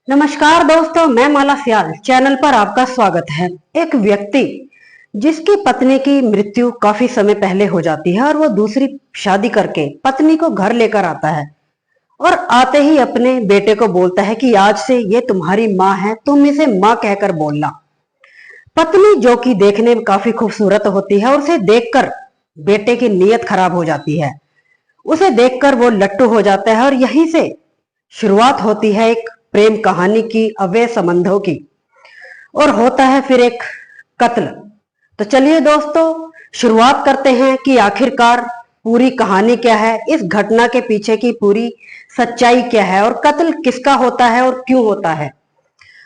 नमस्कार दोस्तों, मैं माला सियाल चैनल पर आपका स्वागत है। एक व्यक्ति जिसकी पत्नी की मृत्यु काफी समय पहले हो जाती है और वो दूसरी शादी करके पत्नी को घर लेकर आता है और आते ही अपने बेटे को बोलता है कि आज से ये तुम्हारी माँ है, तुम इसे माँ कहकर बोलना। पत्नी जो कि देखने में काफी खूबसूरत होती है और उसे देखकर बेटे की नीयत खराब हो जाती है। उसे देखकर वो लट्टू हो जाता है और यहीं से शुरुआत होती है एक प्रेम कहानी की, अवैध संबंधों की। और होता है फिर एक कत्ल। तो चलिए दोस्तों, शुरुआत करते हैं कि आखिरकार पूरी कहानी क्या है, इस घटना के पीछे की पूरी सच्चाई क्या है और कत्ल किसका होता है और क्यों होता है।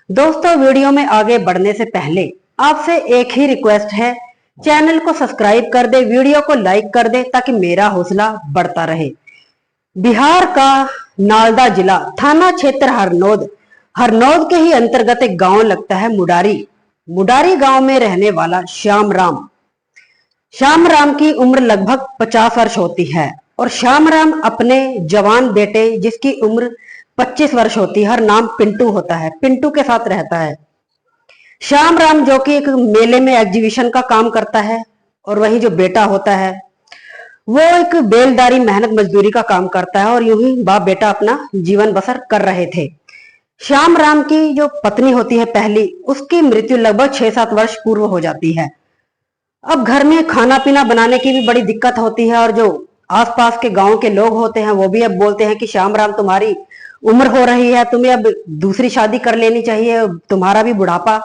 दोस्तों, वीडियो में आगे बढ़ने से पहले आपसे एक ही रिक्वेस्ट है, चैनल को सब्सक्राइब कर दे, वीडियो को लाइक कर दे ताकि मेरा हौसला बढ़ता रहे। बिहार का नालदा जिला, थाना क्षेत्र हरनौद, हरनौद के ही अंतर्गत एक गांव लगता है मुडारी। मुडारी गांव में रहने वाला श्याम राम, श्याम राम की उम्र लगभग 50 वर्ष होती है और श्याम राम अपने जवान बेटे जिसकी उम्र 25 वर्ष होती है और नाम पिंटू होता है, पिंटू के साथ रहता है। श्याम राम जो कि एक मेले में एग्जीबिशन का काम करता है और वही जो बेटा होता है वो एक बेलदारी मेहनत मजदूरी का काम करता है और यूं ही बाप बेटा अपना जीवन बसर कर रहे थे। श्याम राम की जो पत्नी होती है पहली, उसकी मृत्यु लगभग 6-7 वर्ष पूर्व हो जाती है। अब घर में खाना पीना बनाने की भी बड़ी दिक्कत होती है और जो आसपास के गांव के लोग होते हैं वो भी अब बोलते हैं कि श्याम राम तुम्हारी उम्र हो रही है, तुम्हें अब दूसरी शादी कर लेनी चाहिए, तुम्हारा भी बुढ़ापा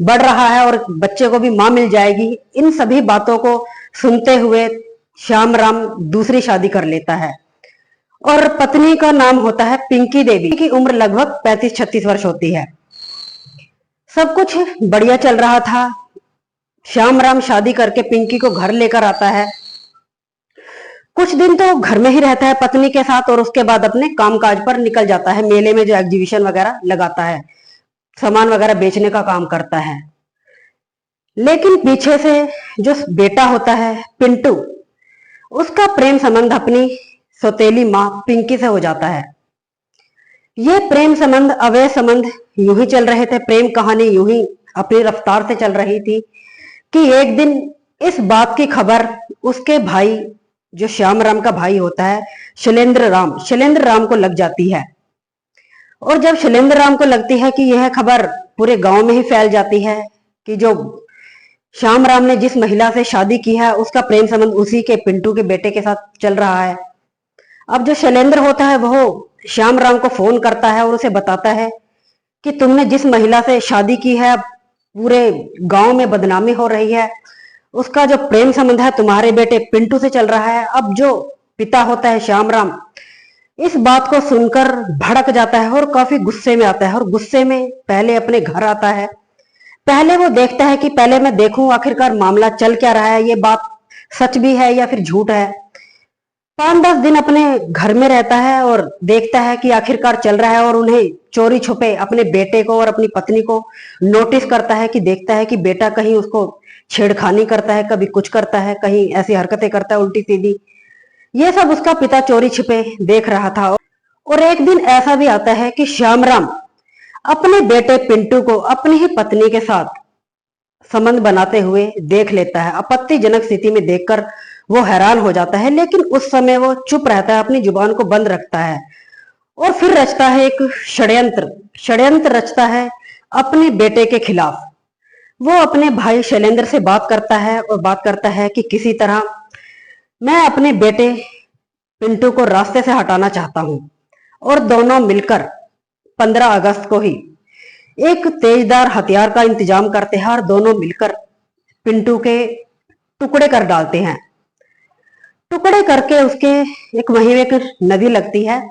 बढ़ रहा है और बच्चे को भी मां मिल जाएगी। इन सभी बातों को सुनते हुए श्याम राम दूसरी शादी कर लेता है और पत्नी का नाम होता है पिंकी देवी की उम्र लगभग 35-36 वर्ष होती है। सब कुछ बढ़िया चल रहा था। श्याम राम शादी करके पिंकी को घर लेकर आता है। कुछ दिन तो घर में ही रहता है पत्नी के साथ और उसके बाद अपने कामकाज पर निकल जाता है। मेले में जो एग्जीबिशन वगैरह लगाता है, सामान वगैरह बेचने का काम करता है। लेकिन पीछे से जो बेटा होता है पिंटू, उसका प्रेम संबंध अपनी सौतेली मां पिंकी से हो जाता है। ये प्रेम संबंध, अवैध संबंध यूं ही चल रहे थे, प्रेम कहानी यूं ही अपनी रफ्तार से चल रही थी कि एक दिन इस बात की खबर उसके भाई, जो श्याम राम का भाई होता है शैलेंद्र राम को लग जाती है। और जब शैलेंद्र राम को लगती है कि यह खबर पूरे गांव में ही फैल जाती है कि जो श्याम राम ने जिस महिला से शादी की है उसका प्रेम संबंध उसी के पिंटू के बेटे के साथ चल रहा है। अब जो शैलेंद्र होता है वो श्याम राम को फोन करता है और उसे बताता है कि तुमने जिस महिला से शादी की है पूरे गांव में बदनामी हो रही है, उसका जो प्रेम संबंध है तुम्हारे बेटे पिंटू से चल रहा है। अब जो पिता होता है श्याम राम इस बात को सुनकर भड़क जाता है और काफी गुस्से में आता है और गुस्से में पहले अपने घर आता है। पहले वो देखता है कि पहले मैं देखूं आखिरकार मामला चल क्या रहा है, ये बात सच भी है या फिर झूठ है। 5-10 दिन अपने घर में रहता है और देखता है कि आखिरकार चल रहा है और उन्हें चोरी छुपे अपने बेटे को और अपनी पत्नी को नोटिस करता है कि देखता है कि बेटा कहीं उसको छेड़खानी करता है, कभी कुछ करता है, कहीं ऐसी हरकतें करता है उल्टी सीधी। ये सब उसका पिता चोरी छिपे देख रहा था। और एक दिन ऐसा भी आता है कि श्याम राम अपने बेटे पिंटू को अपनी ही पत्नी के साथ संबंध बनाते हुए देख लेता है। आपत्तिजनक स्थिति में देखकर वो हैरान हो जाता है, लेकिन उस समय वो चुप रहता है, अपनी जुबान को बंद रखता है और फिर रचता है एक षड्यंत्र रचता है अपने बेटे के खिलाफ। वो अपने भाई शैलेंद्र से बात करता है और बात करता है कि किसी तरह मैं अपने बेटे पिंटू को रास्ते से हटाना चाहता हूं। और दोनों मिलकर 15 अगस्त को ही एक तेजदार हथियार का इंतजाम करते हैं और दोनों मिलकर पिंटू के टुकड़े कर डालते हैं। टुकड़े करके उसके एक वहीं एक नदी लगती है,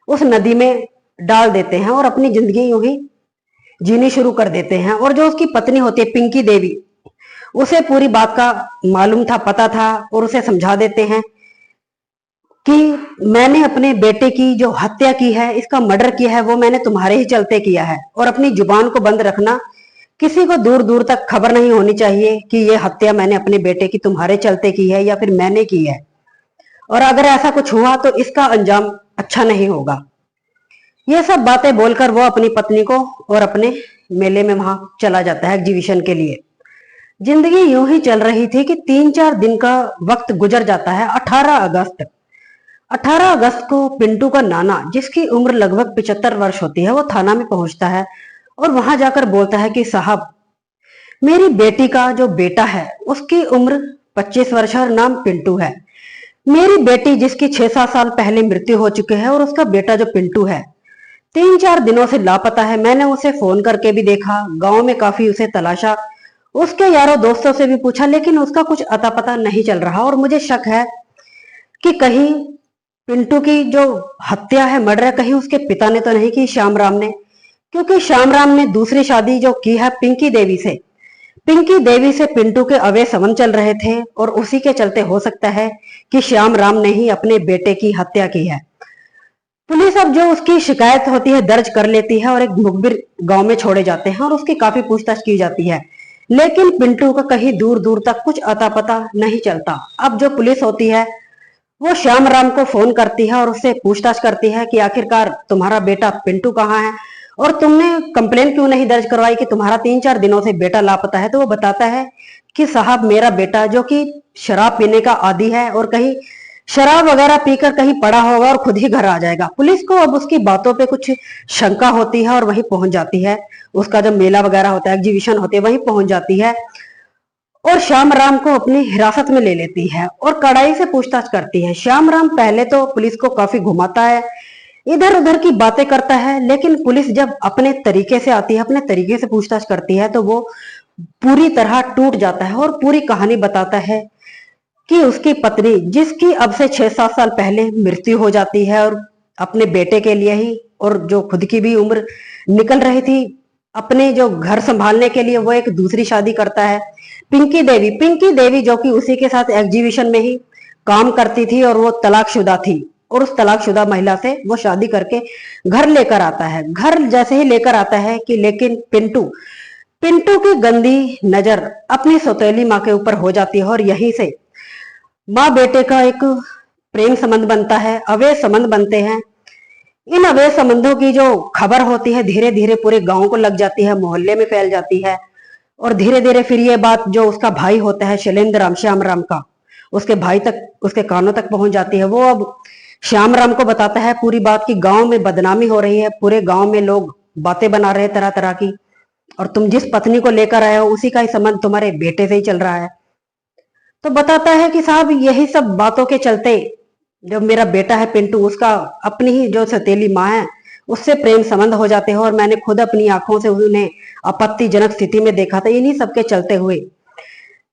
उस नदी में डाल देते हैं और अपनी जिंदगी यूं ही जीनी शुरू कर देते हैं। और जो उसकी पत्नी होती है पिंकी देवी, उसे पूरी बात का मालूम था, पता था और उसे समझा देते हैं कि मैंने अपने बेटे की जो हत्या की है, इसका मर्डर किया है, वो मैंने तुम्हारे ही चलते किया है और अपनी जुबान को बंद रखना, किसी को दूर दूर तक खबर नहीं होनी चाहिए कि ये हत्या मैंने अपने बेटे की तुम्हारे चलते की है या फिर मैंने की है, और अगर ऐसा कुछ हुआ तो इसका अंजाम अच्छा नहीं होगा। ये सब बातें बोलकर वो अपनी पत्नी को और अपने मेले में वहां चला जाता है एग्जीबिशन के लिए। जिंदगी यूं ही चल रही थी कि 3-4 दिन का वक्त गुजर जाता है। 18 अगस्त को पिंटू का नाना, जिसकी उम्र लगभग 75 वर्ष होती है, वो थाना में पहुंचता है और वहां जाकर बोलता है कि साहब, मेरी बेटी का जो बेटा है उसकी उम्र 25 वर्ष है और नाम पिंटू है। मेरी बेटी जिसकी 6-7 साल पहले मृत्यु हो चुकी है और उसका बेटा जो पिंटू है 3-4 दिनों से लापता है। मैंने उसे फोन करके भी देखा, गांव में काफी उसे तलाशा, उसके यारों दोस्तों से भी पूछा, लेकिन उसका कुछ अता पता नहीं चल रहा। और मुझे शक है कि कहीं पिंटू की जो हत्या है, मर्डर, कहीं उसके पिता ने तो नहीं की, श्याम राम ने। क्योंकि श्याम राम ने दूसरी शादी जो की है पिंकी देवी से, पिंकी देवी से पिंटू के अवैध संबंध चल रहे थे और उसी के चलते हो सकता है कि श्याम राम ने ही अपने बेटे की हत्या की है। पुलिस अब जो उसकी शिकायत होती है दर्ज कर लेती है और एक मुखबिर गांव में छोड़े जाते हैं और उसकी काफी पूछताछ की जाती है, लेकिन पिंटू का कहीं दूर दूर तक कुछ अता पता नहीं चलता। अब जो पुलिस होती है वो श्याम राम को फोन करती है और उससे पूछताछ करती है कि आखिरकार तुम्हारा बेटा पिंटू कहाँ है और तुमने कंप्लेन क्यों नहीं दर्ज करवाई कि तुम्हारा 3-4 दिनों से बेटा लापता है। तो वो बताता है कि साहब, मेरा बेटा जो कि शराब पीने का आदी है और कहीं शराब वगैरह पीकर कहीं पड़ा होगा और खुद ही घर आ जाएगा। पुलिस को अब उसकी बातों पे कुछ शंका होती है और वहीं पहुंच जाती है। उसका जब मेला वगैरह होता है, एग्जीबिशन होती है, वहीं पहुंच जाती है और श्याम राम को अपनी हिरासत में ले लेती है और कड़ाई से पूछताछ करती है। श्याम राम पहले तो पुलिस को काफी घुमाता है, इधर उधर की बातें करता है, लेकिन पुलिस जब अपने तरीके से आती है, अपने तरीके से पूछताछ करती है, तो वो पूरी तरह टूट जाता है और पूरी कहानी बताता है कि उसकी पत्नी, जिसकी अब से 6-7 साल पहले मृत्यु हो जाती है और अपने बेटे के लिए ही, और जो खुद की भी उम्र निकल रही थी, अपने जो घर संभालने के लिए वो एक दूसरी शादी करता है, पिंकी देवी जो कि उसी के साथ एग्जीबिशन में ही काम करती थी और वो तलाकशुदा थी और उस तलाकशुदा महिला से वो शादी करके घर लेकर आता है। घर जैसे ही लेकर आता है कि लेकिन पिंटू पिंटू की गंदी नजर अपनी सौतेली माँ के ऊपर हो जाती है और यहीं से माँ बेटे का एक प्रेम संबंध बनता है, अवैध संबंध बनते हैं। इन अवैध संबंधों की जो खबर होती है धीरे धीरे पूरे गांव को लग जाती है, मोहल्ले में फैल जाती है और धीरे धीरे फिर ये बात जो उसका भाई होता है शैलेंद्र राम, श्याम राम का, उसके भाई तक, उसके कानों तक पहुंच जाती है। वो अब श्याम राम को बताता है पूरी बात की गांव में बदनामी हो रही है, पूरे गांव में लोग बातें बना रहे हैं तरह तरह की, और तुम जिस पत्नी को लेकर आए हो उसी का ही संबंध तुम्हारे बेटे से ही चल रहा है। तो बताता है कि साहब, यही सब बातों के चलते जो मेरा बेटा है पिंटू, उसका अपनी ही जो सौतेली माँ है उससे प्रेम संबंध हो जाते हैं और मैंने खुद अपनी आंखों से उन्हें आपत्तिजनक स्थिति में देखा था। इन्हीं सबके चलते हुए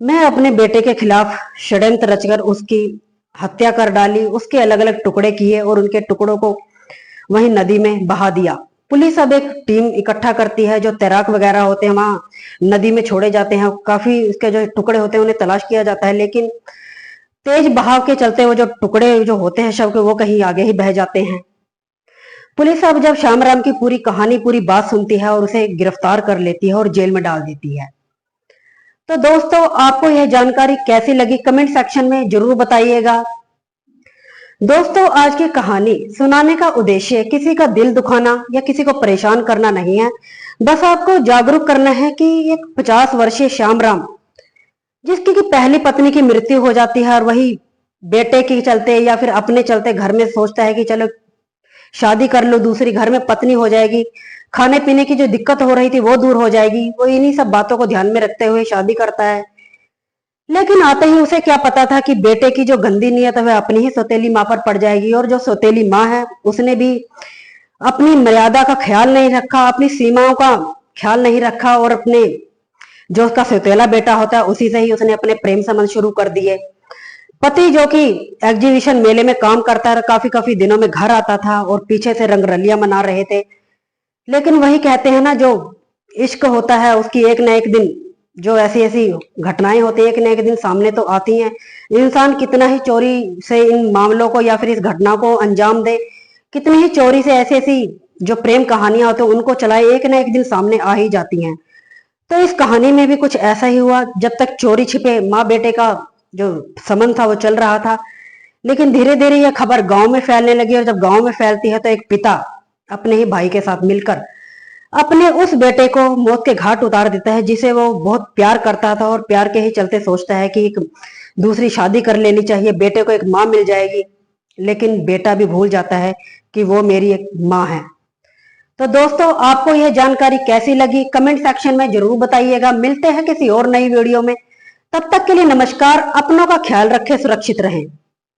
मैं अपने बेटे के खिलाफ षड्यंत्र रचकर उसकी हत्या कर डाली, उसके अलग अलग टुकड़े किए और उनके टुकड़ों को वहीं नदी में बहा दिया। पुलिस अब एक टीम इकट्ठा करती है, जो तैराक वगैरह होते हैं वहां नदी में छोड़े जाते हैं, काफी इसके जो टुकड़े होते हैं उन्हें तलाश किया जाता है, लेकिन तेज बहाव के चलते वो जो टुकड़े जो होते हैं शव के, वो कहीं आगे ही बह जाते हैं। पुलिस अब जब श्याम राम की पूरी कहानी, पूरी बात सुनती है और उसे गिरफ्तार कर लेती है और जेल में डाल देती है। तो दोस्तों, आपको यह जानकारी कैसी लगी कमेंट सेक्शन में जरूर बताइएगा। दोस्तों, आज की कहानी सुनाने का उद्देश्य किसी का दिल दुखाना या किसी को परेशान करना नहीं है, बस आपको जागरूक करना है कि एक 50 वर्षीय श्याम राम, जिसकी की पहली पत्नी की मृत्यु हो जाती है और वही बेटे के चलते या फिर अपने चलते घर में सोचता है कि चलो शादी कर लो, दूसरी घर में पत्नी हो जाएगी, खाने पीने की जो दिक्कत हो रही थी वो दूर हो जाएगी, वो इन्हीं सब बातों को ध्यान में रखते हुए शादी करता है। लेकिन आते ही उसे क्या पता था कि बेटे की जो गंदी नीयत है वह अपनी ही सौतेली माँ पर पड़ जाएगी, और जो सौतेली माँ है उसने भी अपनी मर्यादा का ख्याल नहीं रखा, अपनी सीमाओं का ख्याल नहीं रखा और अपने जो उसका सौतेला बेटा होता है उसी से ही उसने अपने प्रेम संबंध शुरू कर दिए। पति जो कि एग्जीबिशन मेले में काम करता है, काफी काफी दिनों में घर आता था और पीछे से रंगरलियां मना रहे थे, लेकिन वही कहते हैं ना, जो इश्क होता है उसकी एक ना एक दिन जो ऐसी ऐसी घटनाएं होती है, एक ना एक दिन सामने तो आती हैं। इंसान कितना ही चोरी से इन मामलों को या फिर इस घटना को अंजाम दे, कितनी ही चोरी से ऐसी ऐसी जो प्रेम कहानियां होती हैं उनको चलाए, एक ना एक दिन सामने आ ही जाती हैं। तो इस कहानी में भी कुछ ऐसा ही हुआ। जब तक चोरी छिपे माँ बेटे का जो संबंध था वो चल रहा था, लेकिन धीरे धीरे यह खबर गांव में फैलने लगी और जब गांव में फैलती है तो एक पिता अपने ही भाई के साथ मिलकर अपने उस बेटे को मौत के घाट उतार देता है, जिसे वो बहुत प्यार करता था और प्यार के ही चलते सोचता है कि एक दूसरी शादी कर लेनी चाहिए, बेटे को एक माँ मिल जाएगी। लेकिन बेटा भी भूल जाता है कि वो मेरी एक माँ है। तो दोस्तों, आपको यह जानकारी कैसी लगी कमेंट सेक्शन में जरूर बताइएगा। मिलते हैं किसी और नई वीडियो में। तब तक के लिए नमस्कार। अपनों का ख्याल रखें, सुरक्षित रहें।